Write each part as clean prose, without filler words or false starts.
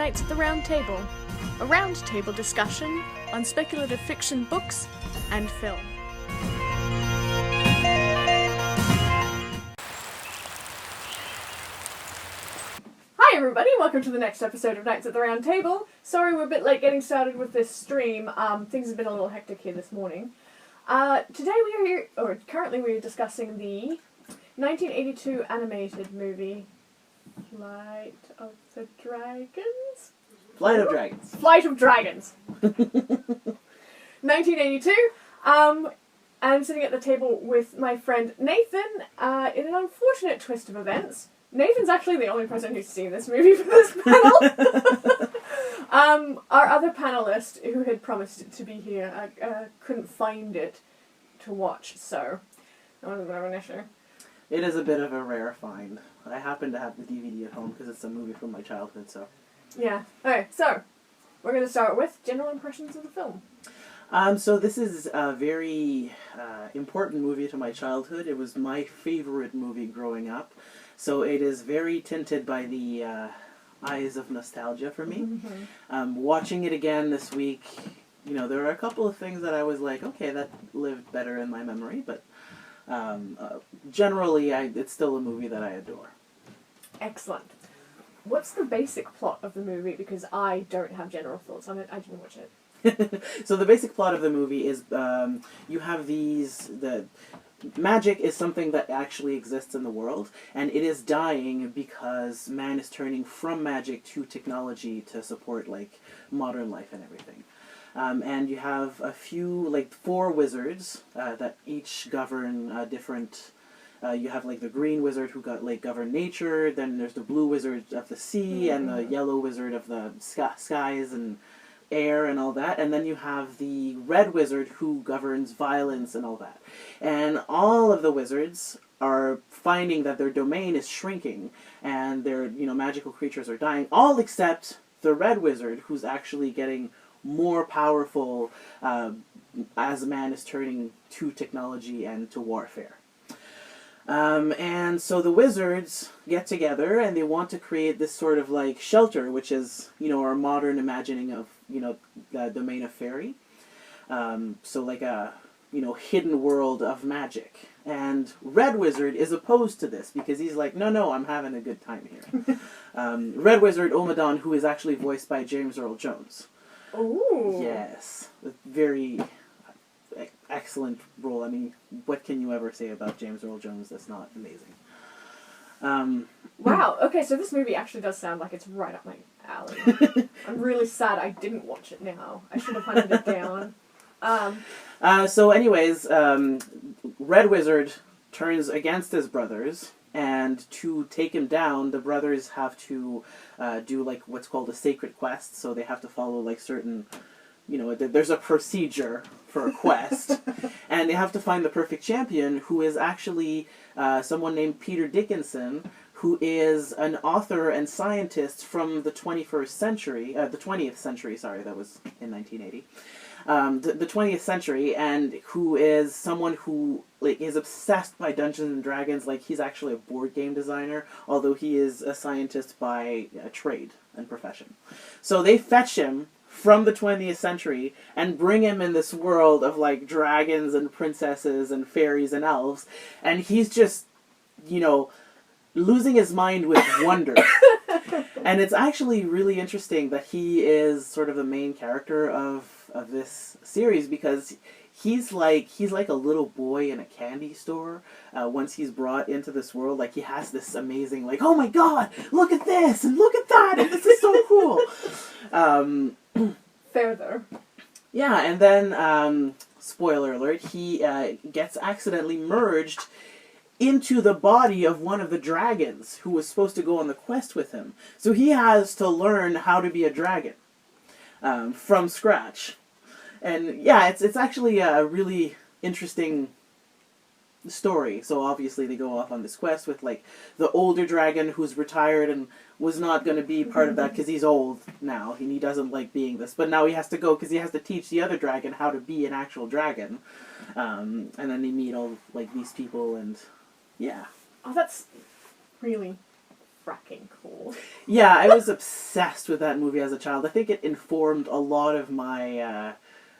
Knights at the Round Table, a round-table discussion on speculative fiction books and film. Hi everybody, welcome to the next episode of Knights at the Round Table. Sorry we're a bit late getting started with this stream. Things have been a little hectic here this morning. Today we are here, or currently we are discussing the 1982 animated movie Flight of the Dragons? Flight of Dragons. Flight of Dragons. 1982. I'm sitting at the table with my friend Nathan. In an unfortunate twist of events, Nathan's actually the only person who's seen this movie for this panel. Our other panelist, who had promised to be here, couldn't find it to watch, so that was a bit of an issue. It is a bit of a rare find. I happen to have the DVD at home because it's a movie from my childhood, so... Yeah. Okay, so, we're going to start with general impressions of the film. So this is a very important movie to my childhood. It was my favorite movie growing up. So it is very tinted by the eyes of nostalgia for me. Mm-hmm. Watching it again this week, you know, there were a couple of things that I was like, okay, that lived better in my memory, but generally it's still a movie that I adore. Excellent. What's the basic plot of the movie? Because I don't have general thoughts on it. I didn't watch it. So the basic plot of the movie is you have magic is something that actually exists in the world, and it is dying because man is turning from magic to technology to support like modern life and everything. And you have a few, like 4 wizards that each govern different. You have like the green wizard who govern nature. Then there's the blue wizard of the sea, and the yellow wizard of the skies and air and all that. And then you have the red wizard who governs violence and all that. And all of the wizards are finding that their domain is shrinking, and their magical creatures are dying. All except the red wizard, who's actually getting more powerful as man is turning to technology and to warfare. And so the wizards get together and they want to create this sort of like shelter, which is, our modern imagining of, the domain of fairy. So like a, hidden world of magic. And Red Wizard is opposed to this because he's like, no, I'm having a good time here. Red Wizard Omadon, who is actually voiced by James Earl Jones. Ooh. Yes. Very excellent role. I mean, what can you ever say about James Earl Jones that's not amazing? Wow, okay, so this movie actually does sound like it's right up my alley. I'm really sad I didn't watch it now. I should have hunted it down. So anyways, Red Wizard turns against his brothers, and to take him down, the brothers have to do like what's called a sacred quest, so they have to follow like certain... there's a procedure for a quest, and they have to find the perfect champion, who is actually someone named Peter Dickinson, who is an author and scientist from the 20th century, sorry, that was in 1980. The 20th century, and who is someone who is obsessed by Dungeons and Dragons. Like, he's actually a board game designer, although he is a scientist by trade and profession. So they fetch him from the 20th century and bring him in this world of like dragons and princesses and fairies and elves, and he's just losing his mind with wonder. And it's actually really interesting that he is sort of the main character of this series, because he's like a little boy in a candy store once he's brought into this world. Like, he has this amazing, like, oh my god, look at this and look at that, and this is so cool. Fair though. Yeah, and then, spoiler alert, he gets accidentally merged into the body of one of the dragons who was supposed to go on the quest with him. So he has to learn how to be a dragon from scratch. And yeah, it's actually a really interesting story. So obviously they go off on this quest with like the older dragon who's retired and was not going to be part of that because he's old now and he doesn't like being this, but now he has to go because he has to teach the other dragon how to be an actual dragon. And then they meet all like these people, and yeah. Oh, that's really fracking cool. Yeah, I was obsessed with that movie as a child. I think it informed a lot of my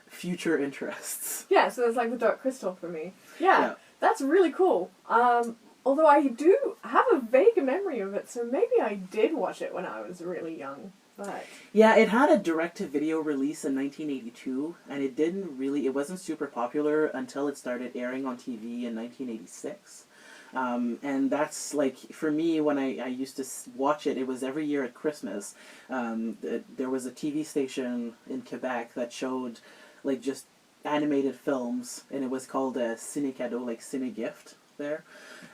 future interests. Yeah, so it's like the Dark Crystal for me. Yeah, that's really cool. Although I do have a vague memory of it, so maybe I did watch it when I was really young. But yeah, it had a direct-to-video release in 1982, and it wasn't super popular until it started airing on TV in 1986. And that's, like, for me, when I used to watch it, it was every year at Christmas. There was a TV station in Quebec that showed, like, just animated films, and it was called a Ciné Cadeau, like Ciné Gift there.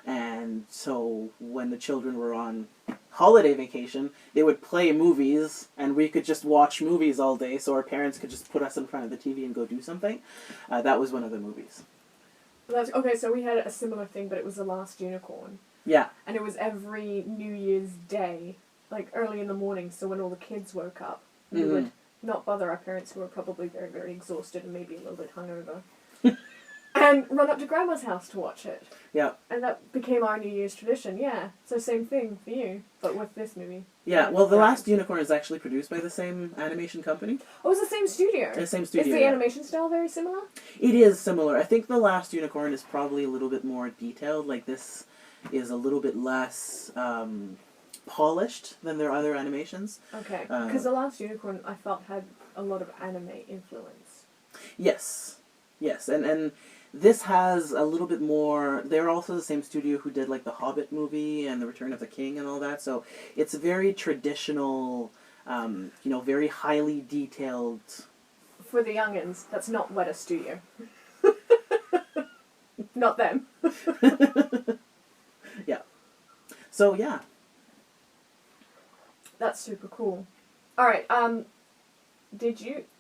And so when the children were on holiday vacation, they would play movies, and we could just watch movies all day, so our parents could just put us in front of the TV and go do something. That was one of the movies. Okay, so we had a similar thing, but it was The Last Unicorn. Yeah. And it was every New Year's Day, like early in the morning, so when all the kids woke up, we would not bother our parents, who were probably very, very exhausted and maybe a little bit hungover, and run up to Grandma's house to watch it. Yeah. And that became our New Year's tradition, yeah. So same thing for you, but with this movie. Yeah, well, The Last Unicorn is actually produced by the same animation company. Oh, it's the same studio? The same studio, Is the animation style very similar? It is similar. I think The Last Unicorn is probably a little bit more detailed. Like, this is a little bit less polished than their other animations. Okay, because The Last Unicorn, I felt, had a lot of anime influence. Yes. Yes, and this has a little bit more. They're also the same studio who did, like, the Hobbit movie and the Return of the King and all that, so it's very traditional, very highly detailed. For the youngins, that's not Weta Studio. Not them. Yeah. So, yeah. That's super cool. Alright,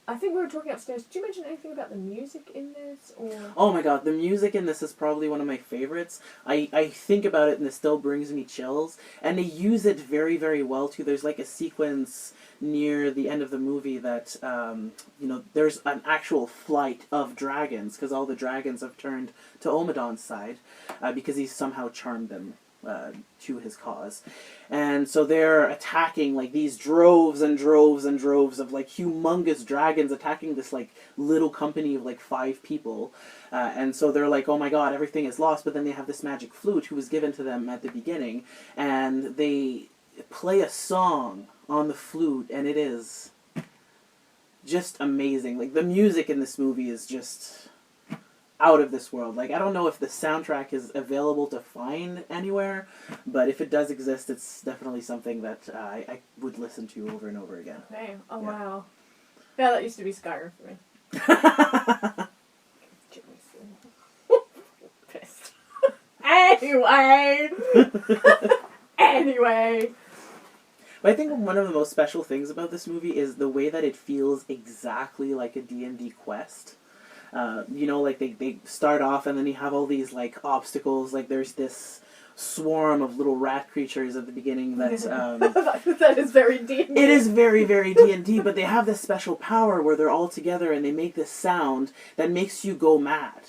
I think we were talking upstairs, did you mention anything about the music in this, or...? Oh my god, the music in this is probably one of my favorites. I think about it and it still brings me chills. And they use it very, very well, too. There's, like, a sequence near the end of the movie that, there's an actual flight of dragons, because all the dragons have turned to Omidon's side, because he's somehow charmed them to his cause. And so they're attacking, like, these droves and droves and droves of, like, humongous dragons attacking this, like, little company of, like, 5 people. And so they're like, oh my god, everything is lost. But then they have this magic flute who was given to them at the beginning. And they play a song on the flute, and it is just amazing. Like, the music in this movie is just out of this world. Like, I don't know if the soundtrack is available to find anywhere, but if it does exist, it's definitely something that I would listen to over and over again. Okay. Oh, yeah. Wow. Yeah, that used to be Skyrim for me. Pissed. Anyway! Anyway! But I think one of the most special things about this movie is the way that it feels exactly like a D&D quest. Like, they start off and then you have all these, like, obstacles. Like, there's this swarm of little rat creatures at the beginning that... that is very D&D. It is very, very D&D, but they have this special power where they're all together and they make this sound that makes you go mad.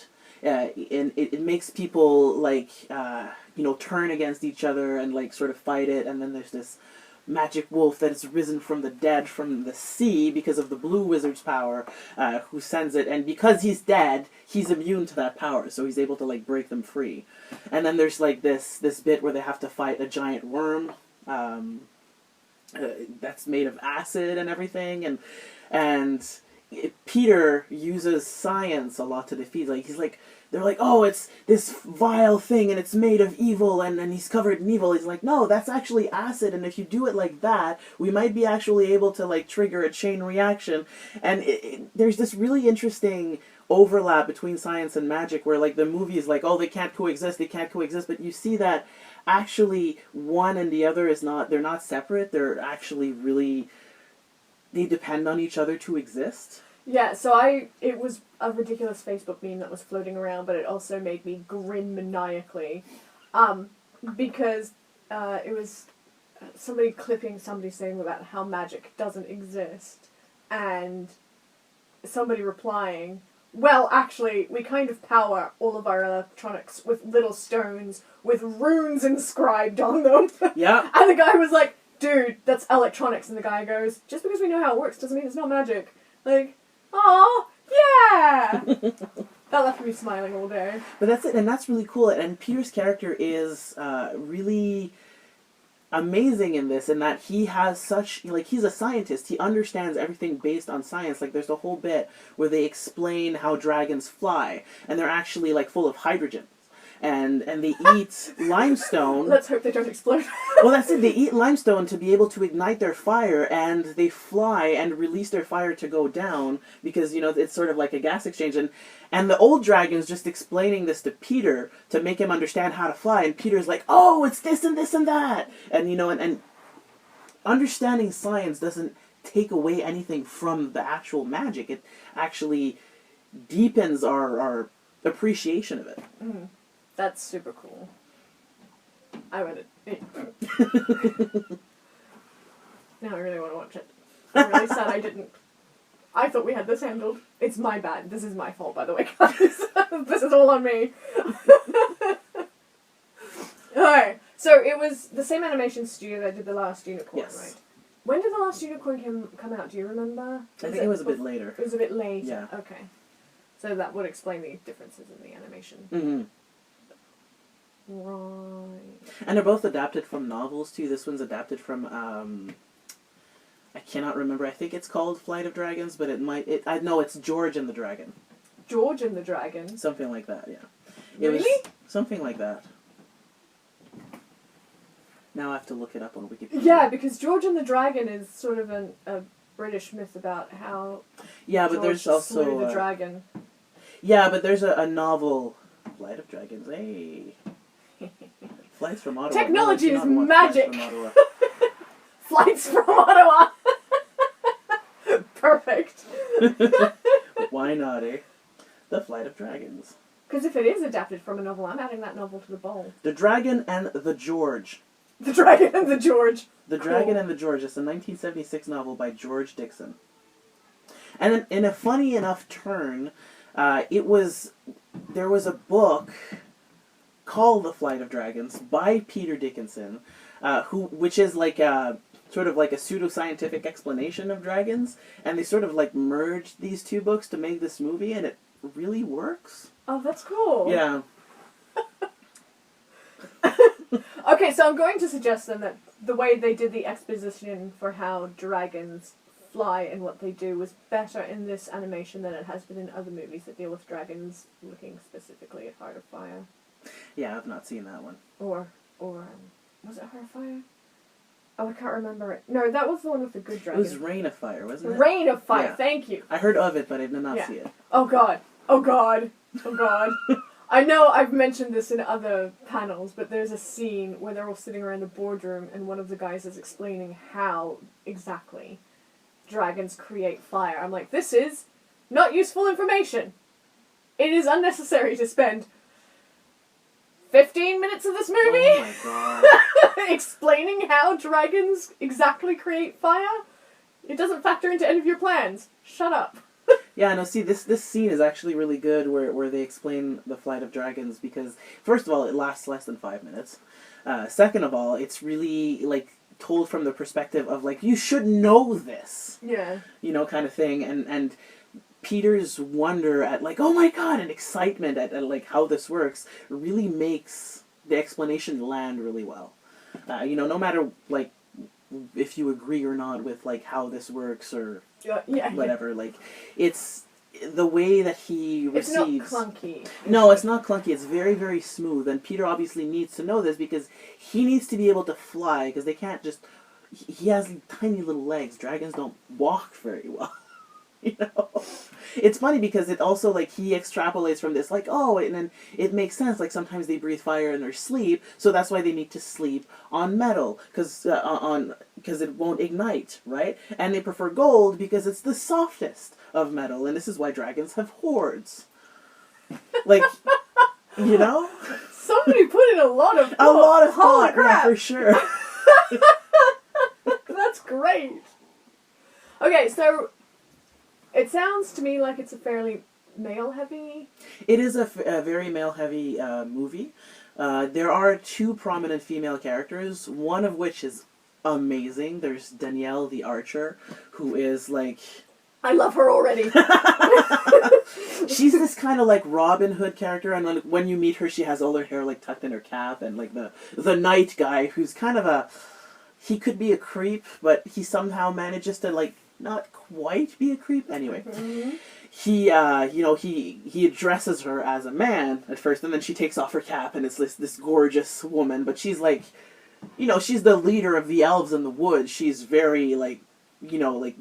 And it makes people, like, turn against each other and, like, sort of fight it. And then there's this magic wolf that has risen from the dead from the sea because of the blue wizard's power, who sends it, and because he's dead, he's immune to that power, so he's able to, like, break them free. And then there's, like, this bit where they have to fight a giant worm that's made of acid and everything, and Peter uses science a lot to defeat. Like, they're like, oh, it's this vile thing, and it's made of evil, and he's covered in evil. He's like, no, that's actually acid, and if you do it like that, we might be actually able to, like, trigger a chain reaction. And there's this really interesting overlap between science and magic, where, like, the movie is like, oh, they can't coexist, but you see that actually one and the other they're not separate, they're actually really, they depend on each other to exist. Yeah, so it was a ridiculous Facebook meme that was floating around, but it also made me grin maniacally, because it was somebody clipping somebody saying about how magic doesn't exist, and somebody replying, well, actually, we kind of power all of our electronics with little stones with runes inscribed on them. Yeah. And the guy was like, dude, that's electronics. And the guy goes, just because we know how it works doesn't mean it's not magic. Like, oh, yeah! That left me smiling all day. But that's it, and that's really cool. And Peter's character is really amazing in this, in that he has such, like, he's a scientist. He understands everything based on science. Like, there's a whole bit where they explain how dragons fly, and they're actually, like, full of hydrogen. And they eat limestone. Let's hope they don't explode. Well, that's it. They eat limestone to be able to ignite their fire, and they fly and release their fire to go down because, you know, it's sort of like a gas exchange. And the old dragon's just explaining this to Peter to make him understand how to fly, and Peter's like, oh, it's this and this and that. And, you know, and understanding science doesn't take away anything from the actual magic. It actually deepens our appreciation of it. Mm. That's super cool. I would. Now I really want to watch it. I'm really sad I didn't. I thought we had this handled. It's my bad. This is my fault, by the way, guys. This is all on me. Alright, so it was the same animation studio that did The Last Unicorn, Yes. right? When did The Last Unicorn come out? Do you remember? I think it was a bit later. It was a bit later. Yeah. Okay. So that would explain the differences in the animation. Mm-hmm. Right. And they're both adapted from novels, too. This one's adapted from, I cannot remember. I think it's called Flight of Dragons, but I know it's George and the Dragon. George and the Dragon? Something like that, yeah. Really? It was something like that. Now I have to look it up on Wikipedia. Yeah, because George and the Dragon is sort of a British myth about how yeah, but George there's also slew the dragon. Yeah, but there's a novel, Flight of Dragons. Hey. Flights from Ottawa. Technology No, is not magic. Flights from Ottawa. Flights from Ottawa. Perfect. Why not, eh? The Flight of Dragons. Because if it is adapted from a novel, I'm adding that novel to the bowl. The Dragon and the George. The Dragon and the George. The Dragon and the George. It's a 1976 novel by George Dixon. And in a funny enough turn, there was a book called The Flight of Dragons by Peter Dickinson, which is like a sort of like a pseudoscientific explanation of dragons, and they sort of like merged these two books to make this movie, and it really works. Oh, that's cool. Yeah. Okay, so I'm going to suggest then that the way they did the exposition for how dragons fly and what they do was better in this animation than it has been in other movies that deal with dragons looking specifically at Heart of Fire. Yeah, I've not seen that one. Or was it Heart of Fire? Oh, I can't remember it. No, that was the one with the good dragon. It was Reign of Fire, wasn't it? Reign of Fire, Yeah. Thank you. I heard of it, but I did not see it. Oh god. Oh god. Oh god. I know I've mentioned this in other panels, but there's a scene where they're all sitting around a boardroom and one of the guys is explaining how exactly dragons create fire. I'm like, this is not useful information. It is unnecessary to spend 15 minutes of this movie Oh my god. explaining how dragons exactly create fire. It doesn't factor into any of your plans. Shut up. Yeah, no, see, this scene is actually really good where they explain the Flight of Dragons, because, first of all, it lasts less than 5 minutes. Second of all, it's really, like, told from the perspective of, like, you should know this. Yeah. You know, kind of thing. And Peter's wonder at, like, oh my god, and excitement at like, how this works really makes the explanation land really well. You know, no matter, like, if you agree or not with, like, how this works or whatever, like, it's the way that he receives... It's not clunky. No, it's not clunky. It's very, very smooth, and Peter obviously needs to know this because he needs to be able to fly, because they can't just... He has tiny little legs. Dragons don't walk very well. You know? It's funny because it also, like, he extrapolates from this, like, oh, and then it makes sense, like, sometimes they breathe fire in their sleep, so that's why they need to sleep on metal, because it won't ignite, right? And they prefer gold because it's the softest of metal, and this is why dragons have hordes. Like, you know? Somebody put in a lot of thought. A lot of Holy thought, crap. yeah, for sure. That's great. Okay, so it sounds to me like it's a fairly male-heavy? It is a very male-heavy movie. There are two prominent female characters, one of which is amazing. There's Danielle the Archer, who is like... I love her already. She's this kind of like Robin Hood character, and when you meet her, she has all her hair like tucked in her cap, and like the knight guy, who's kind of a... He could be a creep, but he somehow manages to like not quite be a creep. Anyway, he he addresses her as a man at first, and then she takes off her cap, and it's this gorgeous woman, but she's like, she's the leader of the elves in the woods. She's very like, like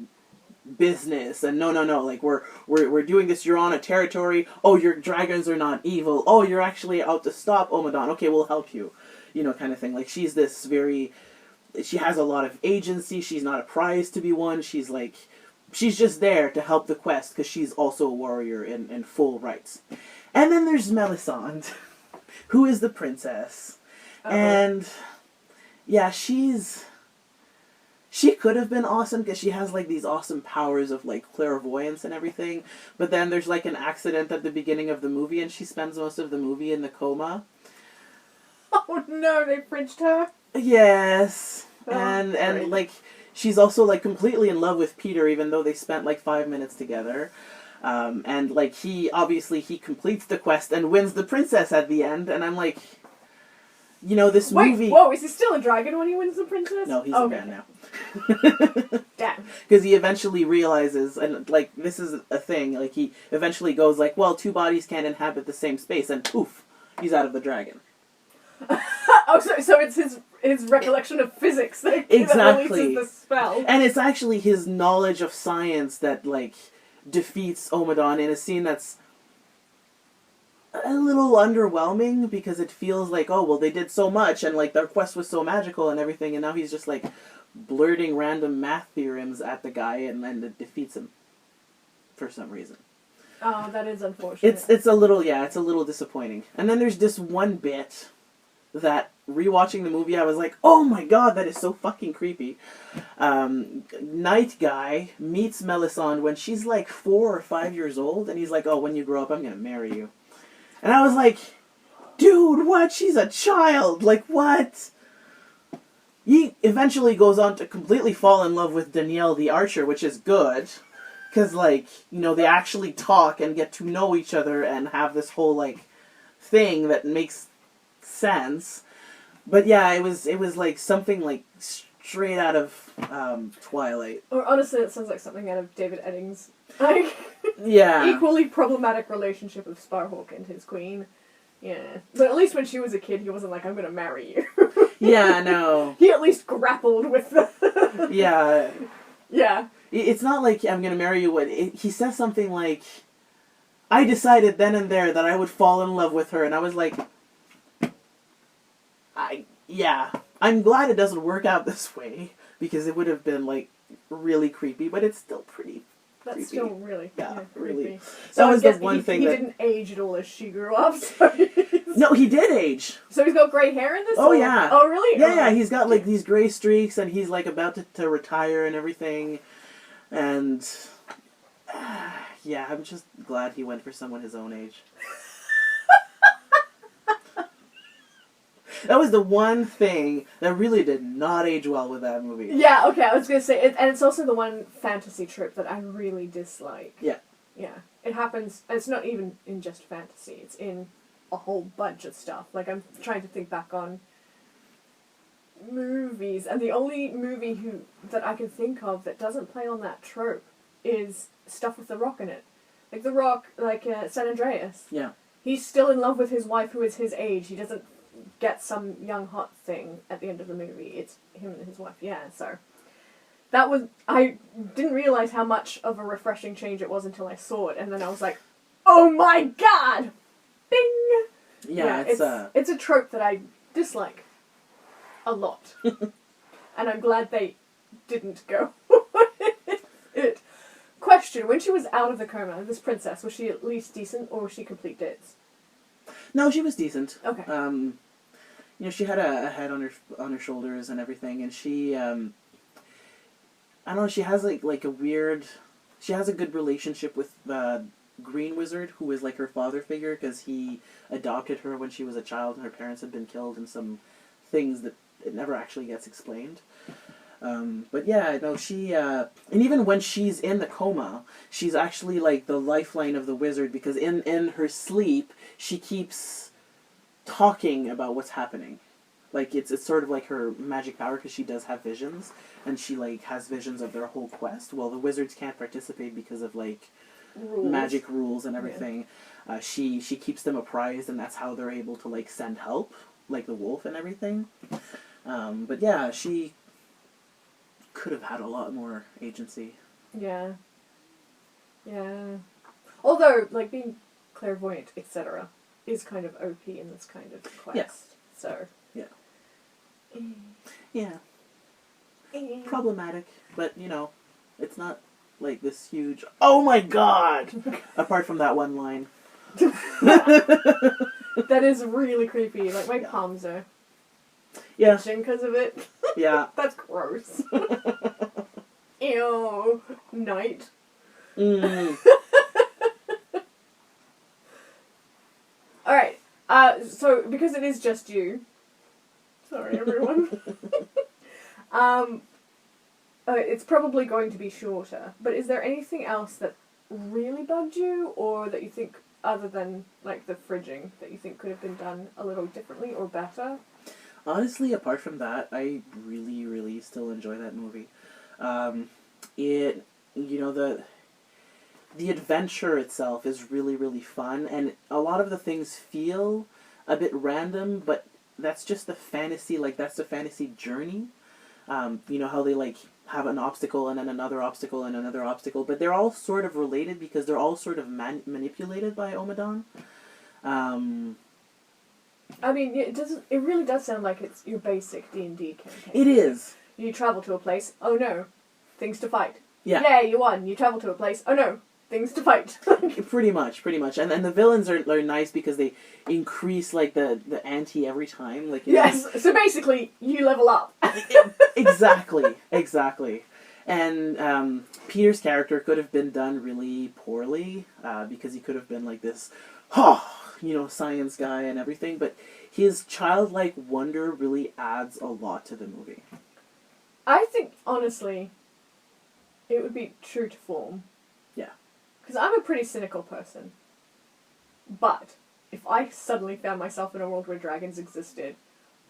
business, and no, like we're doing this. You're on a territory. Oh, your dragons are not evil. Oh, you're actually out to stop Omadon. Okay, we'll help you. Kind of thing. Like she's this very... She has a lot of agency. She's not a prize to be won. She's just there to help the quest because she's also a warrior in full rights. And then there's Melisande, who is the princess. Uh-oh. And yeah, she could have been awesome because she has like these awesome powers of like clairvoyance and everything. But then there's like an accident at the beginning of the movie, and she spends most of the movie in the coma. Oh no, they fridged her. Yes. And like she's also like completely in love with Peter, even though they spent like 5 minutes together. And like he completes the quest and wins the princess at the end, and I'm like, this movie... Whoa, is he still a dragon when he wins the princess? No, he's a man now. Damn. Because he eventually realizes, and like this is a thing, like he eventually goes like, well, two bodies can't inhabit the same space, and poof, he's out of the dragon. Oh, so it's his recollection of physics that releases the spell. And it's actually his knowledge of science that, like, defeats Omadon in a scene that's a little underwhelming, because it feels like, oh, well, they did so much, and, like, their quest was so magical and everything, and now he's just, like, blurting random math theorems at the guy, and then it defeats him for some reason. Oh, that is unfortunate. It's a little disappointing. And then there's this one bit that, rewatching the movie, I was like, oh my god, that is so fucking creepy. Night guy meets Melisande when she's like 4 or 5 years old, and he's like, oh, when you grow up, I'm gonna marry you. And I was like, dude, what? She's a child! Like, what? He eventually goes on to completely fall in love with Danielle the Archer, which is good. Because, like, they actually talk and get to know each other and have this whole, like, thing that makes sense. But yeah, it was like something like straight out of Twilight. Or honestly, it sounds like something out of David Eddings. Like, yeah, equally problematic relationship of Sparhawk and his queen. Yeah, but at least when she was a kid, he wasn't like, I'm gonna marry you. Yeah, no. He at least grappled with the... Yeah. Yeah. It's not like, I'm gonna marry you. He says something like, I decided then and there that I would fall in love with her, and I was like, I'm glad it doesn't work out this way, because it would have been, like, really creepy, but it's still pretty That's creepy. still really, creepy. Really. So that was the one thing he that... didn't age at all as she grew up, so... No, he did age. So he's got grey hair in this? Oh, or... yeah. Oh, really? Yeah, he's got, like, these grey streaks, and he's, like, about to retire and everything, and... yeah, I'm just glad he went for someone his own age. That was the one thing that really did not age well with that movie. Yeah, okay, I was going to say, and it's also the one fantasy trope that I really dislike. Yeah. Yeah. It happens, and it's not even in just fantasy, it's in a whole bunch of stuff. Like, I'm trying to think back on movies, and the only movie that I can think of that doesn't play on that trope is stuff with The Rock in it. Like The Rock, like San Andreas. Yeah. He's still in love with his wife who is his age. He doesn't get some young hot thing at the end of the movie. It's him and his wife, yeah, so... That was... I didn't realise how much of a refreshing change it was until I saw it, and then I was like, oh my god! Bing! Yeah, it's a trope that I dislike. A lot. And I'm glad they didn't go with it. Question, when she was out of the coma, this princess, was she at least decent, or was she complete ditz? No, she was decent. Okay. She had a head on her shoulders and everything, and she, I don't know, she has like a weird... She has a good relationship with green wizard, who is like her father figure, because he adopted her when she was a child and her parents had been killed in some things that it never actually gets explained. But yeah, no, she, and even when she's in the coma, she's actually like the lifeline of the wizard, because in her sleep, she keeps talking about what's happening. Like, it's sort of like her magic power, because she does have visions, and she, like, has visions of their whole quest. Well, the wizards can't participate because of, like, magic rules and everything. Yeah. She keeps them apprised, and that's how they're able to, like, send help, like the wolf and everything. But yeah, she could have had a lot more agency. Yeah. Yeah. Although, like, being clairvoyant, etc., is kind of OP in this kind of quest. Yeah. So... Yeah. Yeah. Problematic, but, you know, it's not, like, this huge... Oh my god! Apart from that one line. That is really creepy. Like, my palms are itching because of it. Yeah. That's gross. Ew. Night. Mm. Alright, so, because it is just you... Sorry, everyone. It's probably going to be shorter, but is there anything else that really bugged you, or that you think, other than, like, the fridging, that you think could have been done a little differently or better? Honestly, apart from that, I really, really still enjoy that movie. The adventure itself is really, really fun, and a lot of the things feel a bit random, but that's just the fantasy, like, that's the fantasy journey. You know how they, like, have an obstacle and then another obstacle and another obstacle, but they're all sort of related because they're all sort of manipulated by Omadon. I mean, it really does sound like it's your basic D&D campaign. It is. You travel to a place, oh no, things to fight. Yeah. Yay, you won. You travel to a place, oh no, things to fight. Pretty much. And the villains are nice because they increase, like, the ante every time. Like, yes, so basically, you level up. Exactly. And Peter's character could have been done really poorly, because he could have been like this, science guy and everything, but his childlike wonder really adds a lot to the movie. I think, honestly, it would be true to form. Yeah. Because I'm a pretty cynical person. But if I suddenly found myself in a world where dragons existed,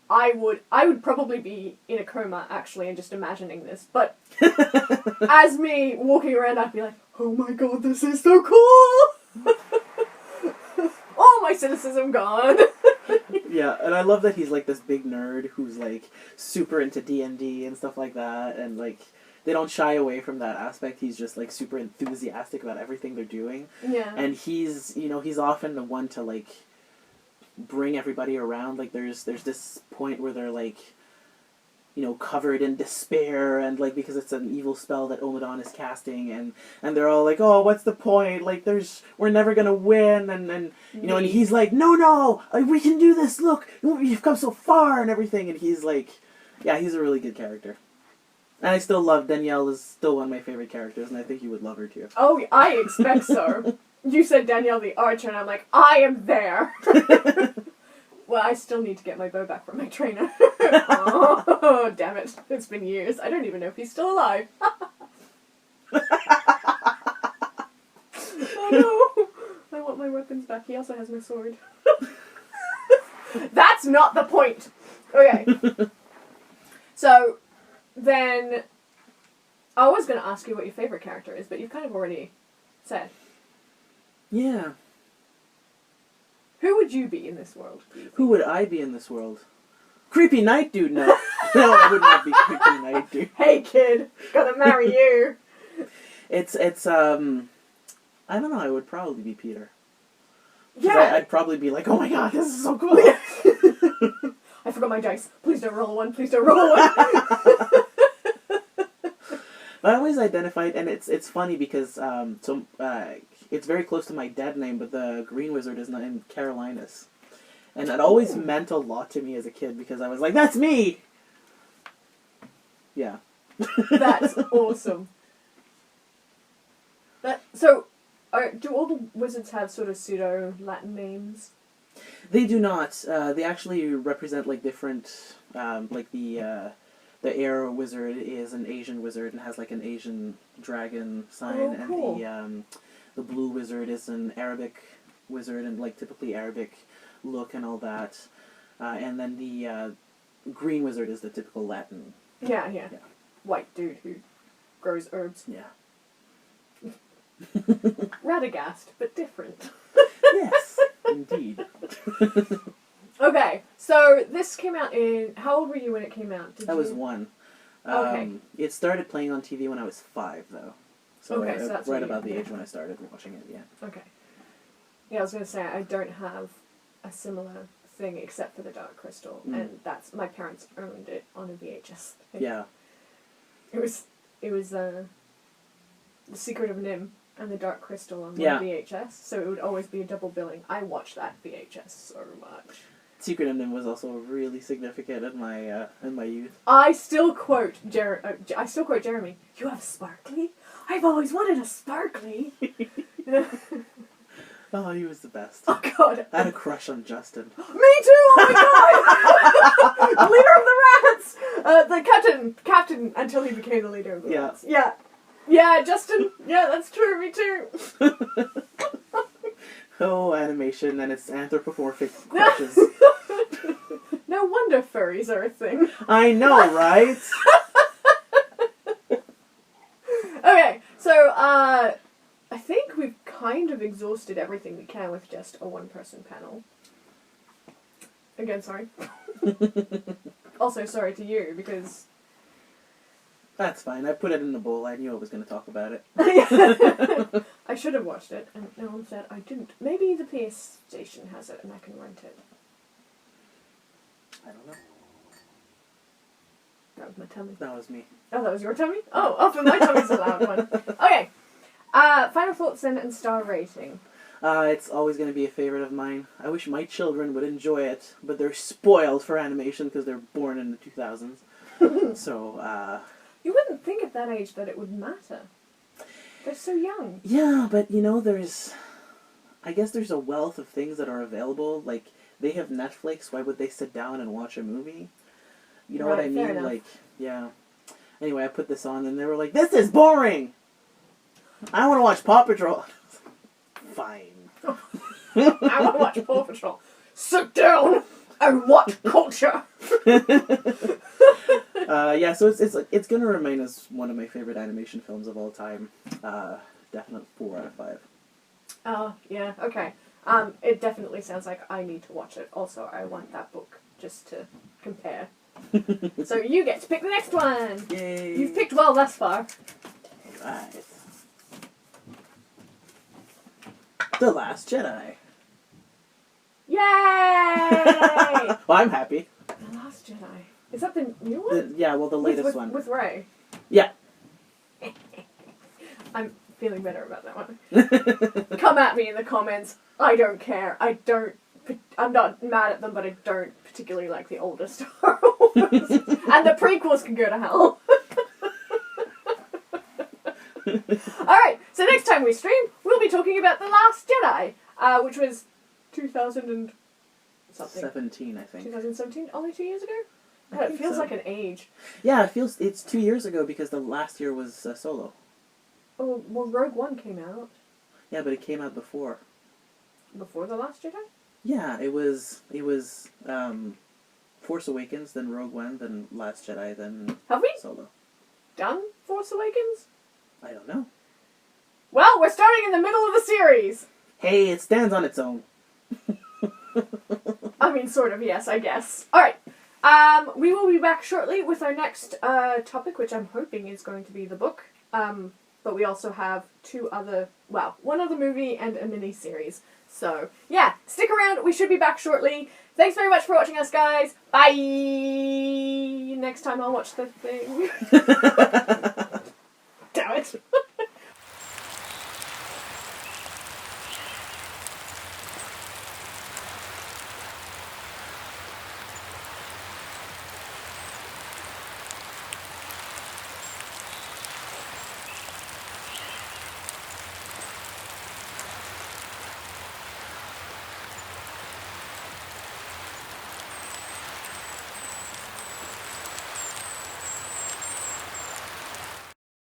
I would probably be in a coma, actually, and just imagining this. But as me walking around, I'd be like, oh my god, this is so cool! All my cynicism gone! Yeah, and I love that he's, like, this big nerd who's, like, super into D&D and stuff like that, and, like, they don't shy away from that aspect. He's just, like, super enthusiastic about everything they're doing. Yeah. And he's often the one to, like, bring everybody around. Like, there's this point where they're, like, covered in despair, and, like, because it's an evil spell that Omadon is casting, and they're all like, oh, what's the point? Like, we're never gonna win, and he's like, no, we can do this, look, you've come so far, and everything, and he's like, yeah, he's a really good character. And I still love Danielle, is still one of my favorite characters, and I think you would love her too. Oh, I expect so. You said Danielle the Archer, and I'm like, I am there! Well, I still need to get my bow back from my trainer. Oh, damn it. It's been years. I don't even know if he's still alive. Oh no! I want my weapons back. He also has my sword. That's not the point! Okay. So, then... I was going to ask you what your favourite character is, but you've kind of already said. Yeah. Who would you be in this world? Who would I be in this world? Creepy night dude, no. No, I would not be creepy night dude. Hey kid, gotta marry you. It's I don't know, I would probably be Peter. Yeah. I'd probably be like, oh my god, this is so cool. I forgot my dice. Please don't roll one, please don't roll one. I always identified, and it's funny because, it's very close to my dead name, but the green wizard is named Carolinus. And it always meant a lot to me as a kid, because I was like, that's me! Yeah. That's awesome. So, do all the wizards have sort of pseudo-Latin names? They do not. They actually represent like different, like the air wizard is an Asian wizard and has like an Asian dragon sign, Oh, cool. and the blue wizard is an Arabic wizard and like typically Arabic look and all that, and then the green wizard is the typical Latin. Yeah. Yeah. White dude who grows herbs. Yeah. Radagast, but different. Yes, indeed. Okay, so this came out in... How old were you when it came out? I was 1. Okay. It started playing on TV when I was 5, though. So, Okay, so that's right when you- about the age when I started watching it, yeah. Okay. Yeah, I was going to say, I don't have a similar thing except for the Dark Crystal, and that's... My parents owned it on a VHS. Yeah. It was The Secret of Nim and the Dark Crystal on one Yeah. VHS, so it would always be a double billing. I watched that VHS so much. Secret of Nim was also really significant in my youth. I still quote Jeremy. You have a sparkly? I've always wanted a sparkly. Oh, he was the best. Oh God. I had a crush on Justin. Me too. Oh my God. The leader of the rats. The captain until he became the leader of the rats. Yeah. Yeah, Justin. Yeah, that's true. Me too. Oh, animation and its anthropomorphic crushes. No wonder furries are a thing. I know, right? Okay, so I think we've kind of exhausted everything we can with just a one-person panel. Again, sorry. Also, sorry to you, because... That's fine. I put it in the bowl. I knew I was going to talk about it. I should have watched it, and no one said I didn't. Maybe the PS Station has it, and I can rent it. I don't know. That was my tummy. That was me. Oh, that was your tummy? Oh, but my tummy's a loud one. Okay. Final thoughts then and star rating. It's always going to be a favorite of mine. I wish my children would enjoy it, but they're spoiled for animation because they're born in the 2000s. So, You wouldn't think at that age that it would matter. They're so young. yeah, but you know, I guess there's a wealth of things that are available. Like, they have Netflix, why would they sit down and watch a movie? You know what I mean? Enough. Like, yeah. Anyway, I put this on and they were like, "This is boring! I want to watch Paw Patrol." Fine. I want to watch Paw Patrol. Sit down and watch culture. Yeah, so it's gonna remain as one of my favorite animation films of all time. Definite 4 out of 5. Oh, yeah, okay. It definitely sounds like I need to watch it. Also, I want that book just to compare. So you get to pick the next one. Yay! You've picked well thus far. Right. The Last Jedi. Yay! Well, I'm happy. The Last Jedi. Is that the new one? The latest one. With Rey. Yeah. I'm feeling better about that one. Come at me in the comments. I don't care. I'm not mad at them, but I don't particularly like the older Star Wars. And the prequels can go to hell. Alright, so next time we stream, we'll be talking about The Last Jedi, which was 2000 and something. 17, I think. 2017? Only 2 years ago? It feels like an age. Yeah, it's 2 years ago because the last year was Solo. Oh, well, Rogue One came out. Yeah, but it came out before. Before The Last Jedi? Yeah, it was Force Awakens, then Rogue One, then Last Jedi, then Have we Solo. done Force Awakens? I don't know. Well, we're starting in the middle of the series. Hey, it stands on its own. I mean, sort of, yes, I guess. Alright. We will be back shortly with our next topic, which I'm hoping is going to be the book. But we also have one other movie and a mini-series. So, yeah, stick around. We should be back shortly. Thanks very much for watching us, guys. Bye! Next time I'll watch the thing.